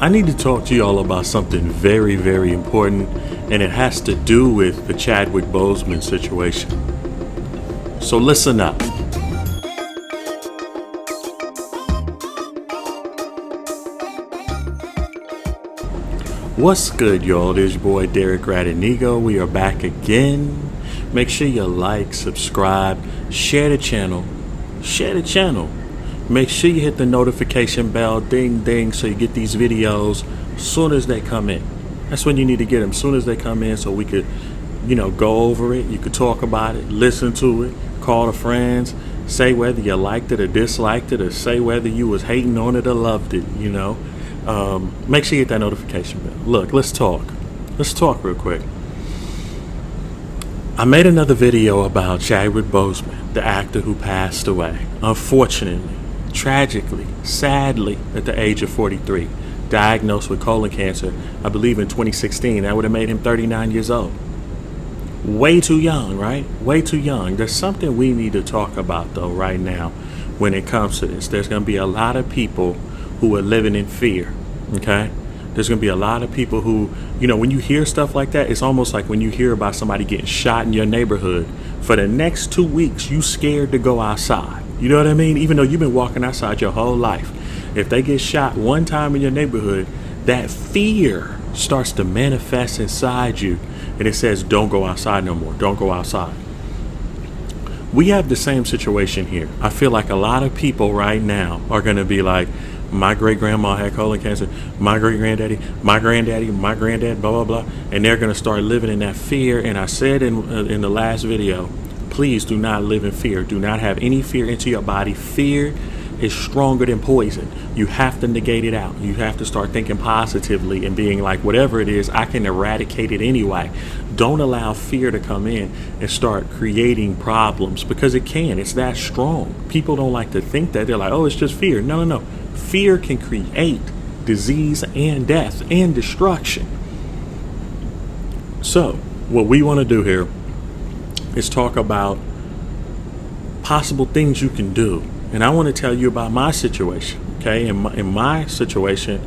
I need to talk to you all about something very, very important, and it has to do with the Chadwick Boseman situation. So listen up. What's good, y'all? It is your boy Derek Radinigo. We are back again. Make sure you like, subscribe, share the channel. Make sure you hit the notification bell, ding ding, so you get these videos as soon as they come in. That's when you need to get them, as soon as they come in, so we could, go over it. You could talk about it, listen to it, call the friends, say whether you liked it or disliked it, or say whether you was hating on it or loved it, Make sure you hit that notification bell. Look, let's talk real quick. I made another video about Chadwick Boseman, the actor who passed away, unfortunately, tragically, sadly, at the age of 43, diagnosed with colon cancer, I believe in 2016. That would have made him 39 years old. Way too young, right? Way too young. There's something we need to talk about, though, right now when it comes to this. There's going to be a lot of people who are living in fear, okay? There's going to be a lot of people who, when you hear stuff like that, it's almost like when you hear about somebody getting shot in your neighborhood. For the next 2 weeks, you scared to go outside. You know what I mean? Even though you've been walking outside your whole life. If they get shot one time in your neighborhood, that fear starts to manifest inside you. And it says, don't go outside no more. Don't go outside. We have the same situation here. I feel like a lot of people right now are going to be like, my great-grandma had colon cancer, my great-granddaddy, my granddad, blah, blah, blah. And they're going to start living in that fear. And I said in the last video, please do not live in fear. Do not have any fear into your body. Fear is stronger than poison. You have to negate it out. You have to start thinking positively and being like, whatever it is, I can eradicate it anyway. Don't allow fear to come in and start creating problems, because it can. It's that strong. People don't like to think that. They're like, oh, it's just fear. No. Fear can create disease and death and destruction. So what we want to do here is talk about possible things you can do. And I want to tell you about my situation, okay? In my situation,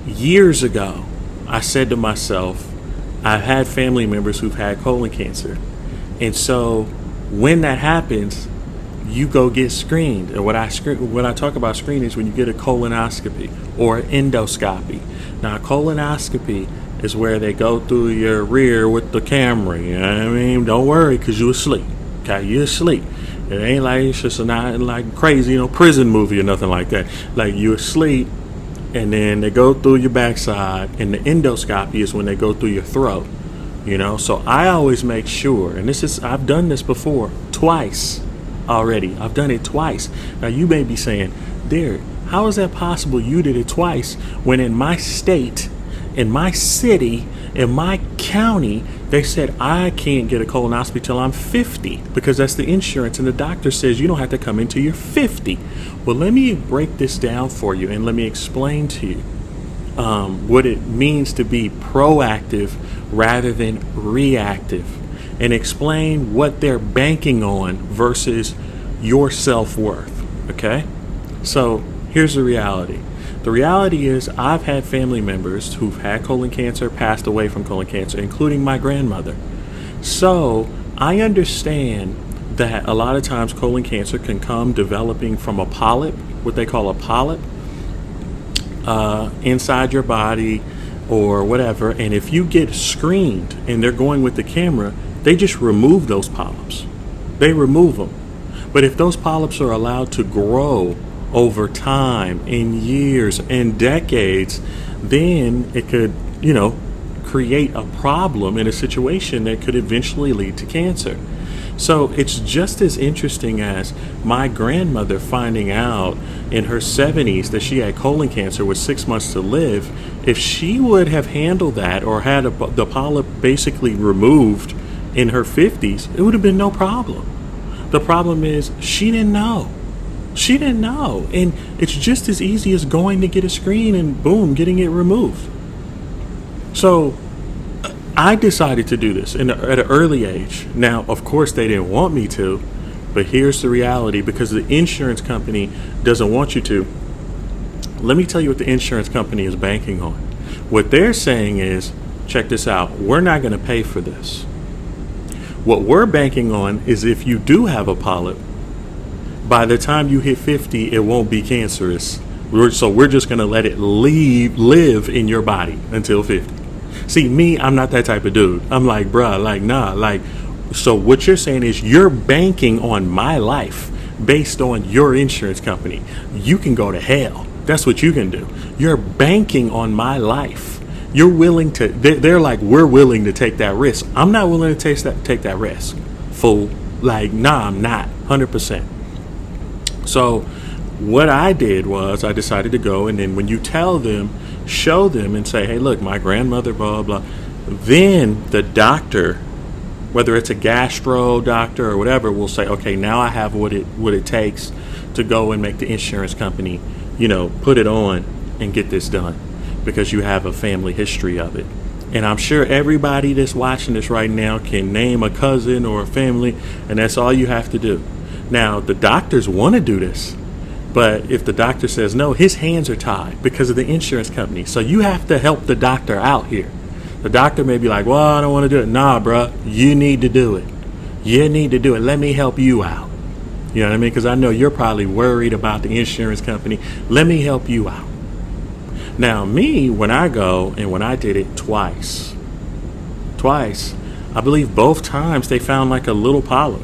years ago, I said to myself, I've had family members who've had colon cancer. And so when that happens, you go get screened. And when I talk about screening is when you get a colonoscopy or an endoscopy. Now, a colonoscopy is where they go through your rear with the camera. You know what I mean? Don't worry, because you're asleep. Okay, you're asleep. It ain't like it's just not like crazy, prison movie or nothing like that. Like, you're asleep, and then they go through your backside, and the endoscopy is when they go through your throat. So I always make sure, and I've done this before twice already. I've done it twice. Now, you may be saying, Derek, how is that possible you did it twice when in my state, in my city, in my county, they said I can't get a colonoscopy till I'm 50 because that's the insurance, and the doctor says you don't have to come until you're 50. Well, let me break this down for you, and let me explain to you what it means to be proactive rather than reactive, and explain what they're banking on versus your self-worth, okay? So here's the reality. The reality is I've had family members who've had colon cancer, passed away from colon cancer, including my grandmother. So I understand that a lot of times colon cancer can come developing from a polyp, what they call a polyp, inside your body or whatever. And if you get screened and they're going with the camera, they just remove those polyps. They remove them. But if those polyps are allowed to grow over time, in years and decades, then it could, create a problem in a situation that could eventually lead to cancer. So it's just as interesting as my grandmother finding out in her 70s that she had colon cancer with 6 months to live. If she would have handled that or had the polyp basically removed in her 50s, it would have been no problem. The problem is she didn't know. And it's just as easy as going to get a screen and boom, getting it removed. So I decided to do this at an early age. Now, of course, they didn't want me to, but here's the reality. Because the insurance company doesn't want you to, Let me tell you what the insurance company is banking on. What they're saying is, check this out, we're not going to pay for this. What we're banking on is if you do have a polyp, by the time you hit 50, it won't be cancerous. So we're just going to let it live in your body until 50. See, me, I'm not that type of dude. I'm like, bruh, like, nah, like, so what you're saying is you're banking on my life based on your insurance company. You can go to hell. That's what you can do. You're banking on my life. You're willing to, they're like, we're willing to take that risk. I'm not willing to take that risk. Fool. Like, nah, I'm not. 100%. So what I did was I decided to go, and then when you tell them, show them and say, hey, look, my grandmother, blah, blah, then the doctor, whether it's a gastro doctor or whatever, will say, okay, now I have what it takes to go and make the insurance company, put it on and get this done because you have a family history of it. And I'm sure everybody that's watching this right now can name a cousin or a family, and that's all you have to do. Now, the doctors want to do this, but if the doctor says no, his hands are tied because of the insurance company. So you have to help the doctor out here. The doctor may be like, well, I don't want to do it. Nah, bro, you need to do it. You need to do it. Let me help you out. You know what I mean? Because I know you're probably worried about the insurance company. Let me help you out. Now, me, when I go, and when I did it twice, I believe both times they found like a little polyp.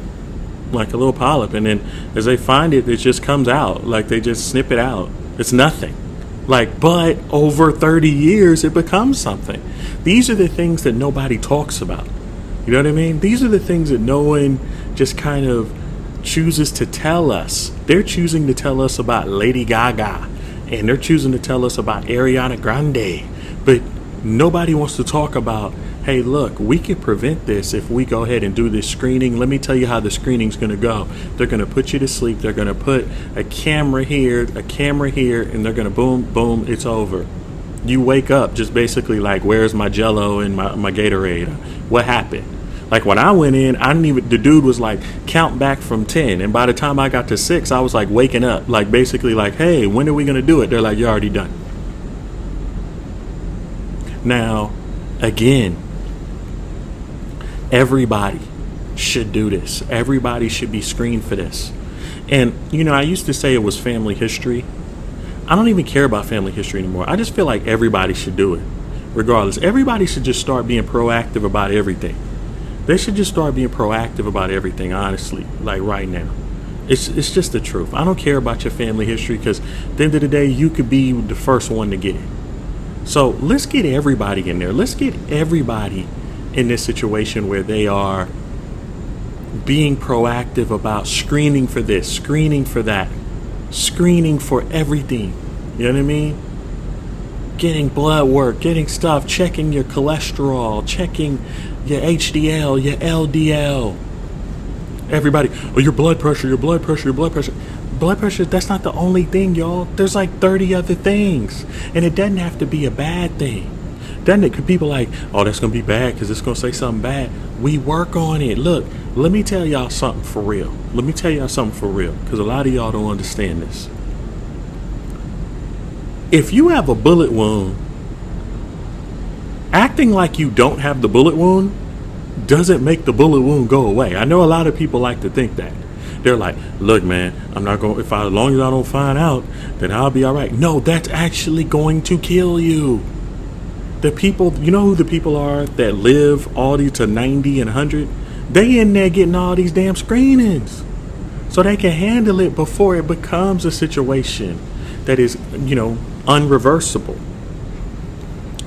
And then as they find it, it just comes out. Like they just snip it out. It's nothing. But over 30 years, it becomes something. These are the things that nobody talks about. You know what I mean? These are the things that no one just kind of chooses to tell us. They're choosing to tell us about Lady Gaga, and they're choosing to tell us about Ariana Grande. But nobody wants to talk about, hey, look, we can prevent this if we go ahead and do this screening. Let me tell you how the screening's going to go. They're going to put you to sleep. They're going to put a camera here, and they're going to boom, boom, it's over. You wake up just basically like, where's my Jell-O and my Gatorade? What happened? Like when I went in, the dude was like, count back from 10. And by the time I got to 6, I was like waking up. Like basically like, hey, when are we going to do it? They're like, you're already done. Now, again, everybody should do this. Everybody should be screened for this. And, I used to say it was family history. I don't even care about family history anymore. I just feel like everybody should do it. Regardless, everybody should just start being proactive about everything. They should just start being proactive about everything, honestly, like right now. It's just the truth. I don't care about your family history because at the end of the day, you could be the first one to get it. So let's get everybody in there. Let's get everybody in this situation where they are being proactive about screening for this, screening for that, screening for everything. You know what I mean? Getting blood work, getting stuff, checking your cholesterol, checking your HDL, your LDL. Everybody, your blood pressure, your blood pressure, your blood pressure. Blood pressure, that's not the only thing, y'all. There's like 30 other things. And it doesn't have to be a bad thing. Doesn't it? Because people like, oh, that's going to be bad because it's going to say something bad. We work on it. Look, let me tell y'all something for real. Because a lot of y'all don't understand this. If you have a bullet wound, acting like you don't have the bullet wound doesn't make the bullet wound go away. I know a lot of people like to think that. They're like, look, man, I'm not going, as long as I don't find out, then I'll be all right. No, that's actually going to kill you. The people, you know who the people are that live all these to 90 and 100? They in there getting all these damn screenings so they can handle it before it becomes a situation that is, unreversible.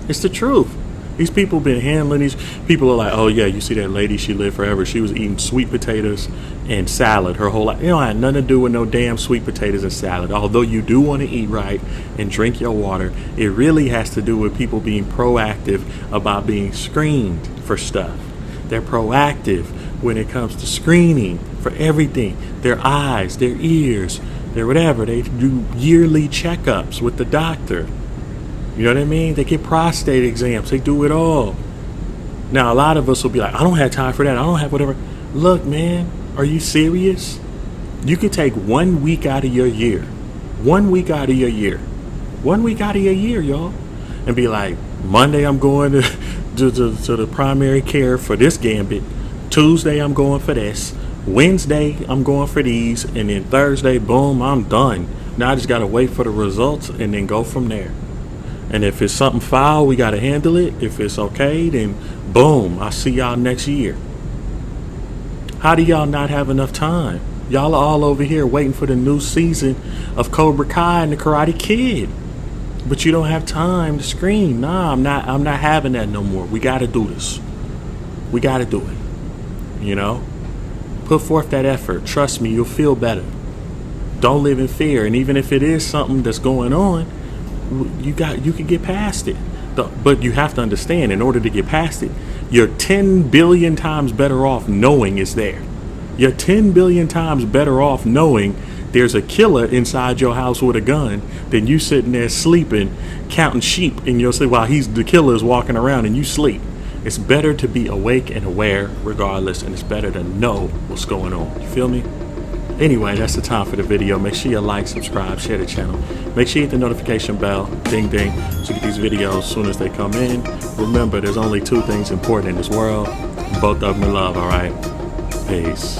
It's the truth. These people been handling these. People are like, oh yeah, you see that lady, she lived forever. She was eating sweet potatoes and salad her whole life. It had nothing to do with no damn sweet potatoes and salad. Although you do want to eat right and drink your water, it really has to do with people being proactive about being screened for stuff. They're proactive when it comes to screening for everything. Their eyes, their ears, their whatever. They do yearly checkups with the doctor. You know what I mean? They get prostate exams. They do it all. Now, a lot of us will be like, I don't have time for that. I don't have whatever. Look, man, are you serious? You could take 1 week out of your year. 1 week out of your year. 1 week out of your year, y'all. And be like, Monday I'm going to the primary care for this gambit. Tuesday I'm going for this. Wednesday I'm going for these. And then Thursday, boom, I'm done. Now I just got to wait for the results and then go from there. And if it's something foul, we got to handle it. If it's okay, then boom, I'll see y'all next year. How do y'all not have enough time? Y'all are all over here waiting for the new season of Cobra Kai and the Karate Kid. But you don't have time to scream. Nah, I'm not having that no more. We got to do this. We got to do it. You know? Put forth that effort. Trust me, you'll feel better. Don't live in fear. And even if it is something that's going on, you can get past it. But you have to understand, in order to get past it, you're 10 billion times better off knowing it's there. You're 10 billion times better off knowing there's a killer inside your house with a gun than you sitting there sleeping, counting sheep in your sleep while the killer is walking around and you sleep. It's better to be awake and aware regardless, and it's better to know what's going on. You feel me? Anyway, that's the time for the video. Make sure you like, subscribe, share the channel. Make sure you hit the notification bell, ding ding, so you get these videos as soon as they come in. Remember, there's only 2 things important in this world. Both of them are love, all right? Peace.